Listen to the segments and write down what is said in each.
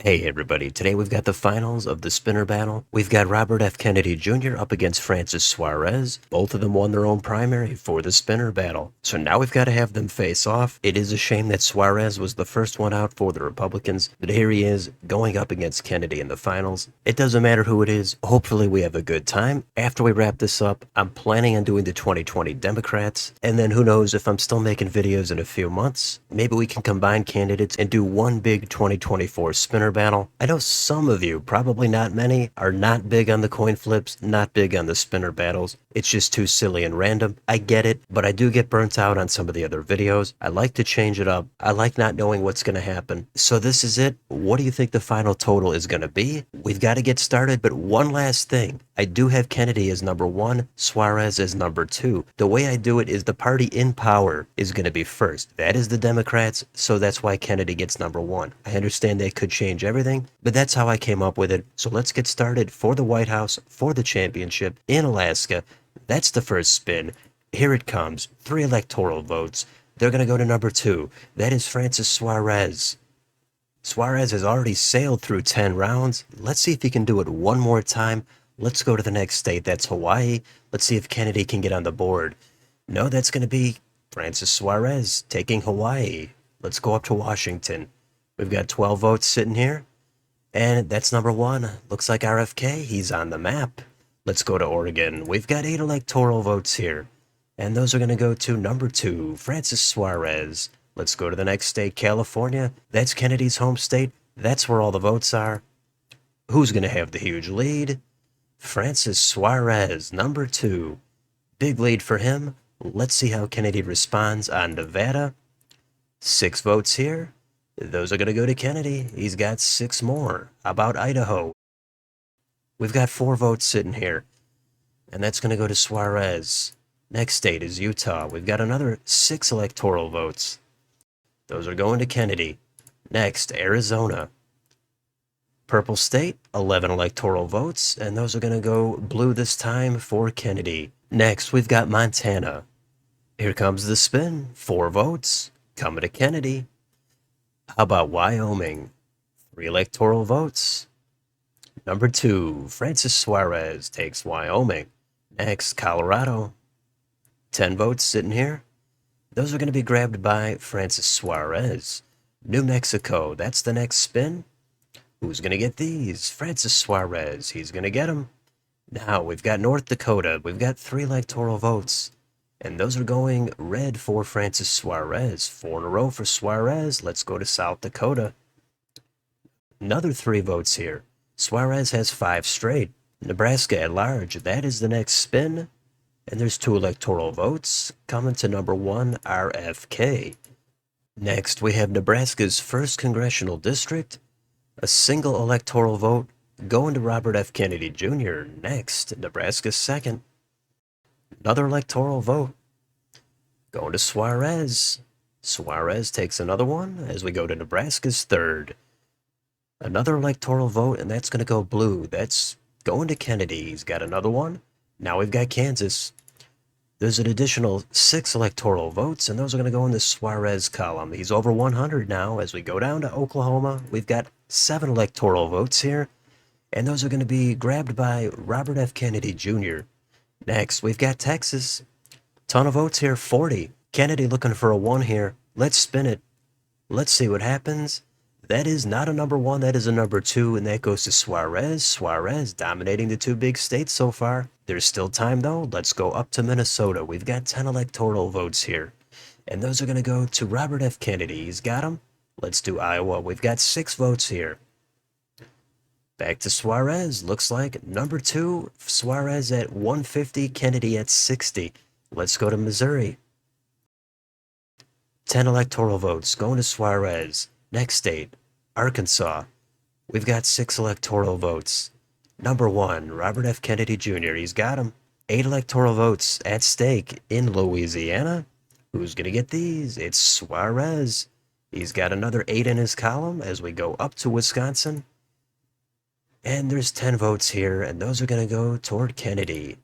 Hey everybody, today we've got the finals of the spinner battle. We've got Robert F. Kennedy Jr. up against Francis Suarez. Both of them won their own primary for the spinner battle. So now we've got to have them face off. It is a shame that Suarez was the first one out for the Republicans, but here he is going up against Kennedy in the finals. It doesn't matter who it is. Hopefully we have a good time. After we wrap this up, I'm planning on doing the 2020 Democrats, and then who knows if I'm still making videos in a few months. Maybe we can combine candidates and do one big 2024 spinner battle. I know some of you, probably not many, are not big on the coin flips, not big on the spinner battles. It's just too silly and random. I get it, but I do get burnt out on some of the other videos. I like to change it up. I like not knowing what's going to happen. So this is it. What do you think the final total is going to be? We've got to get started, but one last thing. I do have Kennedy as number 1, Suarez as number 2. The way I do it is the party in power is going to be first. That is the Democrats, so that's why Kennedy gets number 1. I understand that could change everything, but that's how I came up with it. So let's get started for the White House, for the championship in Alaska. That's the first spin. Here it comes. 3 electoral votes. They're going to go to number 2. That is Francis Suarez. Suarez has already sailed through 10 rounds. Let's see if he can do it one more time. Let's go to the next state. That's Hawaii. Let's see if Kennedy can get on the board. No, that's going to be Francis Suarez taking Hawaii. Let's go up to Washington. We've got 12 votes sitting here. And that's number 1. Looks like RFK. He's on the map. Let's go to Oregon. We've got 8 electoral votes here. And those are going to go to number 2, Francis Suarez. Let's go to the next state, California. That's Kennedy's home state. That's where all the votes are. Who's going to have the huge lead? Francis Suarez, number 2. Big lead for him. Let's see how Kennedy responds on Nevada. 6 votes here. Those are going to go to Kennedy. He's got 6 more. How about Idaho? We've got 4 votes sitting here. And that's going to go to Suarez. Next state is Utah. We've got another 6 electoral votes. Those are going to Kennedy. Next, Arizona. Purple state, 11 electoral votes, and those are going to go blue this time for Kennedy. Next, we've got Montana. Here comes the spin. 4 votes. Coming to Kennedy. How about Wyoming? 3 electoral votes. Number 2, Francis Suarez takes Wyoming. Next, Colorado. 10 votes sitting here. Those are going to be grabbed by Francis Suarez. New Mexico, that's the next spin. Who's going to get these? Francis Suarez. He's going to get them. Now, we've got North Dakota. We've got 3 electoral votes. And those are going red for Francis Suarez. 4 in a row for Suarez. Let's go to South Dakota. Another 3 votes here. Suarez has 5 straight. Nebraska at large. That is the next spin. And there's 2 electoral votes. Coming to number 1, RFK. Next, we have Nebraska's 1st congressional district. A single electoral vote going to Robert F. Kennedy Jr. Next, Nebraska's 2nd. Another electoral vote going to Suarez. Suarez takes another one as we go to Nebraska's 3rd. Another electoral vote, and that's going to go blue. That's going to Kennedy. He's got another one. Now we've got Kansas. There's an additional 6 electoral votes, and those are going to go in the Suarez column. He's over 100 now. As we go down to Oklahoma, we've got 7 electoral votes here, and those are going to be grabbed by Robert F. Kennedy Jr. Next, we've got Texas. Ton of votes here, 40. Kennedy looking for a 1 here. Let's spin it. Let's see what happens. That is not a number 1, that is a number 2, and that goes to Suarez. Suarez dominating the 2 big states so far. There's still time, though. Let's go up to Minnesota. We've got 10 electoral votes here, and those are going to go to Robert F. Kennedy. He's got them. Let's do Iowa. We've got 6 votes here. Back to Suarez. Looks like number 2, Suarez at 150, Kennedy at 60. Let's go to Missouri. 10 electoral votes going to Suarez. Next state, Arkansas. We've got 6 electoral votes. Number 1, Robert F. Kennedy Jr. He's got them. 8 electoral votes at stake in Louisiana. Who's going to get these? It's Suarez. He's got another 8 in his column as we go up to Wisconsin. And there's 10 votes here, and those are going to go toward Kennedy.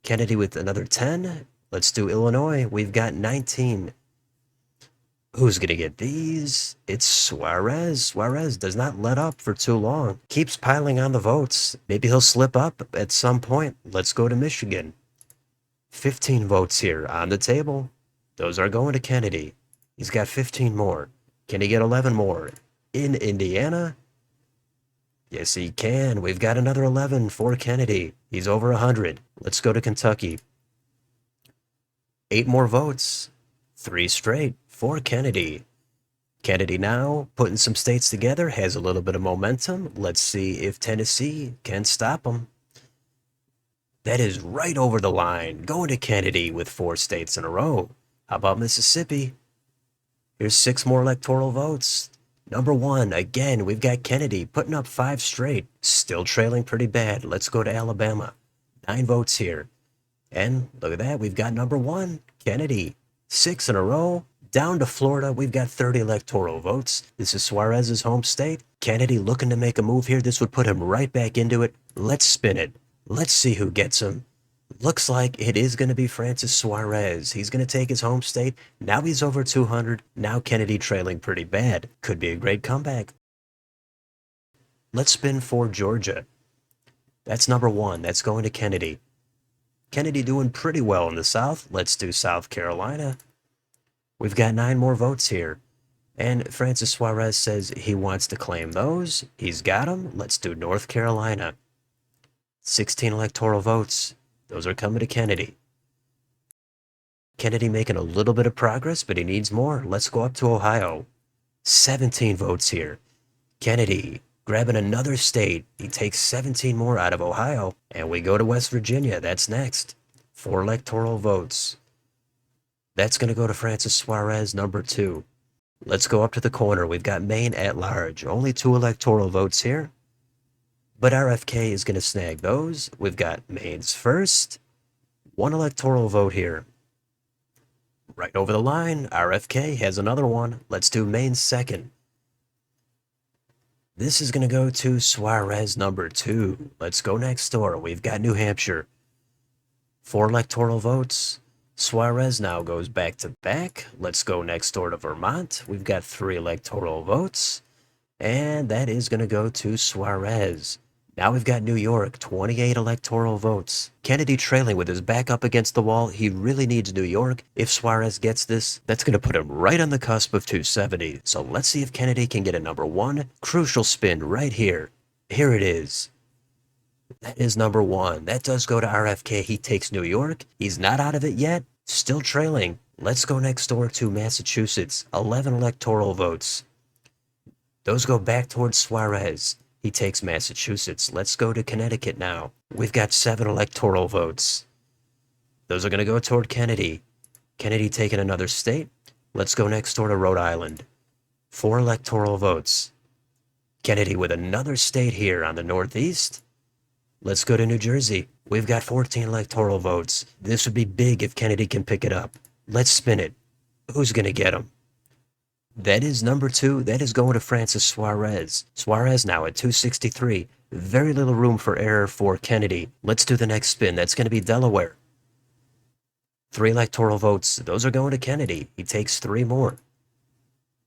Kennedy with another 10. Let's do Illinois. We've got 19. Who's gonna get these? It's Suarez. Suarez does not let up for too long. Keeps piling on the votes. Maybe he'll slip up at some point. Let's go to Michigan. 15 votes here on the table. Those are going to Kennedy. He's got 15 more. Can he get 11 more? In Indiana? Yes, he can. We've got another 11 for Kennedy. He's over 100. Let's go to Kentucky. 8 more votes. 3 straight for Kennedy. Kennedy now putting some states together, has a little bit of momentum. Let's see if Tennessee can stop him. That is right over the line, going to Kennedy with 4 states in a row. How about Mississippi? Here's 6 more electoral votes. Number 1, again, we've got Kennedy putting up 5 straight, still trailing pretty bad. Let's go to Alabama. 9 votes here. And look at that, we've got number 1, Kennedy. 6 in a row. Down to Florida, we've got 30 electoral votes. This is Suarez's home state. Kennedy looking to make a move here. This would put him right back into it. Let's spin it. Let's see who gets him. Looks like it is going to be Francis Suarez. He's going to take his home state. Now he's over 200. Now Kennedy trailing pretty bad. Could be a great comeback. Let's spin for Georgia. That's number 1. That's going to Kennedy. Kennedy doing pretty well in the South. Let's do South Carolina. We've got 9 more votes here. And Francis Suarez says he wants to claim those. He's got them. Let's do North Carolina. 16 electoral votes. Those are coming to Kennedy. Kennedy making a little bit of progress, but he needs more. Let's go up to Ohio. 17 votes here. Kennedy grabbing another state. He takes 17 more out of Ohio. And we go to West Virginia. That's next. 4 electoral votes. That's going to go to Francis Suarez, number 2. Let's go up to the corner. We've got Maine at large. Only 2 electoral votes here. But RFK is going to snag those. We've got Maine's first. 1 electoral vote here. Right over the line, RFK has another one. Let's do Maine's second. This is going to go to Suarez, number 2. Let's go next door. We've got New Hampshire. 4 electoral votes. Suarez now goes back to back. Let's go next door to Vermont. We've got 3 electoral votes. And that is going to go to Suarez. Now we've got New York, 28 electoral votes. Kennedy trailing with his back up against the wall. He really needs New York. If Suarez gets this, that's going to put him right on the cusp of 270. So let's see if Kennedy can get a number 1. Crucial spin right here. Here it is. That is number 1. That does go to RFK. He takes New York. He's not out of it yet. Still trailing. Let's go next door to Massachusetts. 11 electoral votes. Those go back towards Suarez. He takes Massachusetts. Let's go to Connecticut now. We've got 7 electoral votes. Those are going to go toward Kennedy. Kennedy taking another state. Let's go next door to Rhode Island. 4 electoral votes. Kennedy with another state here on the Northeast. Let's go to New Jersey. We've got 14 electoral votes. This would be big if Kennedy can pick it up. Let's spin it. Who's going to get him? That is number 2. That is going to Francis Suarez. Suarez now at 263. Very little room for error for Kennedy. Let's do the next spin. That's going to be Delaware. 3 electoral votes. Those are going to Kennedy. He takes 3 more.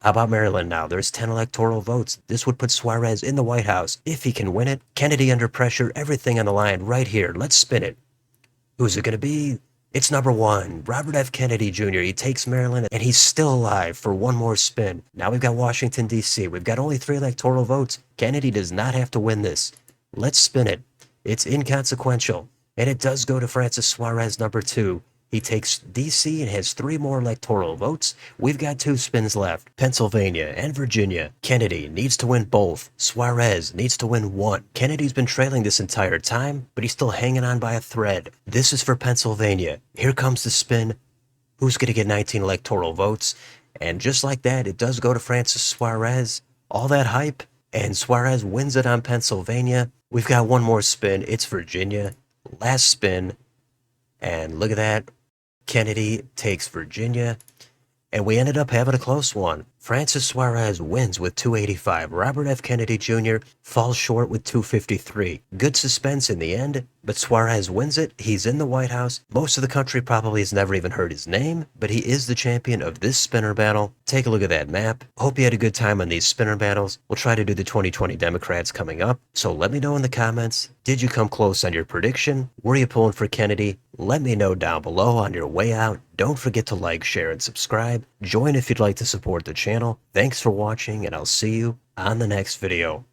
How about Maryland now? There's 10 electoral votes. This would put Suarez in the White House. If he can win it, Kennedy under pressure, everything on the line right here. Let's spin it. Who's it going to be? It's number 1, Robert F. Kennedy Jr. He takes Maryland, and he's still alive for 1 more spin. Now we've got Washington, D.C. We've got only 3 electoral votes. Kennedy does not have to win this. Let's spin it. It's inconsequential, and it does go to Francis Suarez, number 2. He takes D.C. and has 3 more electoral votes. We've got 2 spins left. Pennsylvania and Virginia. Kennedy needs to win both. Suarez needs to win 1. Kennedy's been trailing this entire time, but he's still hanging on by a thread. This is for Pennsylvania. Here comes the spin. Who's going to get 19 electoral votes? And just like that, it does go to Francis Suarez. All that hype, and Suarez wins it on Pennsylvania. We've got 1 more spin. It's Virginia. Last spin. And look at that. Kennedy takes Virginia, and we ended up having a close one. Francis Suarez wins with 285. Robert F. Kennedy Jr. falls short with 253. Good suspense in the end, but Suarez wins it. He's in the White House. Most of the country probably has never even heard his name, but he is the champion of this spinner battle. Take a look at that map. Hope you had a good time on these spinner battles. We'll try to do the 2020 Democrats coming up, so let me know in the comments. Did you come close on your prediction? Were you pulling for Kennedy? Let me know down below on your way out. Don't forget to like, share, and subscribe. Join if you'd like to support the channel. Thanks for watching, and I'll see you on the next video.